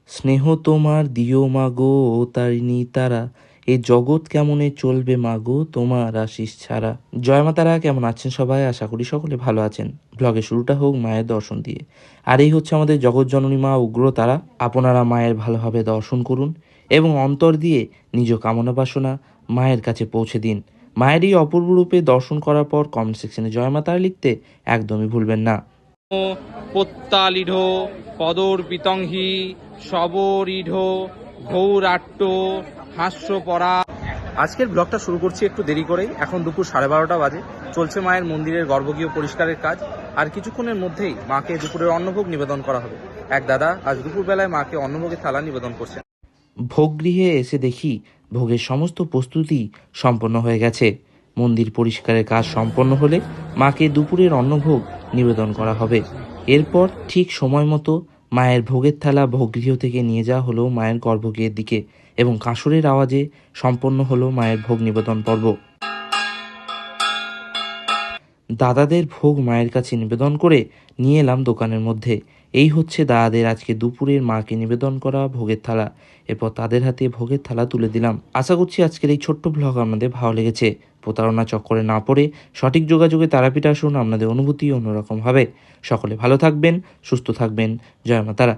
স্নেহ তোমার দিও মাগো ও তারিণী তারা, এ জগৎ কেমনে চলবে মাগো তোমার আশিস ছাড়া। জয় মা তারা, কেমন আছেন সবাই? আশা করি সকলে ভালো আছেন। ব্লগের শুরুটা হোক মায়ের দর্শন দিয়ে। আর এই হচ্ছে আমাদের জগৎ জননী মা উগ্র তারা। আপনারা মায়ের ভালোভাবে দর্শন করুন এবং অন্তর দিয়ে নিজ কামনা বাসনা মায়ের কাছে পৌঁছে দিন। মায়ের এই অপূর্ব রূপে দর্শন করার পর কমেন্ট সেকশনে জয় মা তারা লিখতে একদমই ভুলবেন না। প্রত্যালিঢ পদর্পিতংহি শবরিঢ ঘৌরাট্ট হাস্যপরা। আজকের ব্লগটা শুরু করছি একটু দেরি করেই। এখন দুপুর 12:30 বাজে। চলছে মায়ের মন্দিরের গর্ভগৃহ পরিষ্কারের কাজ। আর কিছুক্ষণের মধ্যেই মাকে দুপুরের অন্নভোগ নিবেদন করা হবে। এক দাদা আজ দুপুরবেলায় মাকে অন্নভোগের থালা নিবেদন করছেন। ভোগগৃহে এসে দেখি ভোগের সমস্ত প্রস্তুতি সম্পন্ন হয়ে গেছে। মন্দির পরিষ্কারের কাজ সম্পন্ন হলে মাকে দুপুরের অন্নভোগ নিবেদন করা হবে। এরপর ঠিক সময় মতো মায়ের ভোগের থালা ভোগগৃহ থেকে নিয়ে যাওয়া হলো মায়ের গর্ভগৃহের দিকে এবং কাঁসরের আওয়াজে সম্পন্ন হলো মায়ের ভোগ নিবেদন পর্ব। দাদাদের ভোগ মায়ের কাছে নিবেদন করে নিয়ে এলাম দোকানের মধ্যে। এই হচ্ছে দাদাদের আজকে দুপুরের মাকে নিবেদন করা ভোগের থালা। এরপর তাদের হাতে ভোগের থালা তুলে দিলাম। আশা করছি আজকের এই ছোট্ট ব্লগ আপনাদের ভালো লেগেছে। প্রতারণা চক্করে না পড়ে সঠিক যোগাযোগে তারাপীঠ আসুন, আপনাদের অনুভূতি অন্যরকম হবে। সকলে ভালো থাকবেন, সুস্থ থাকবেন। জয় মা তারা।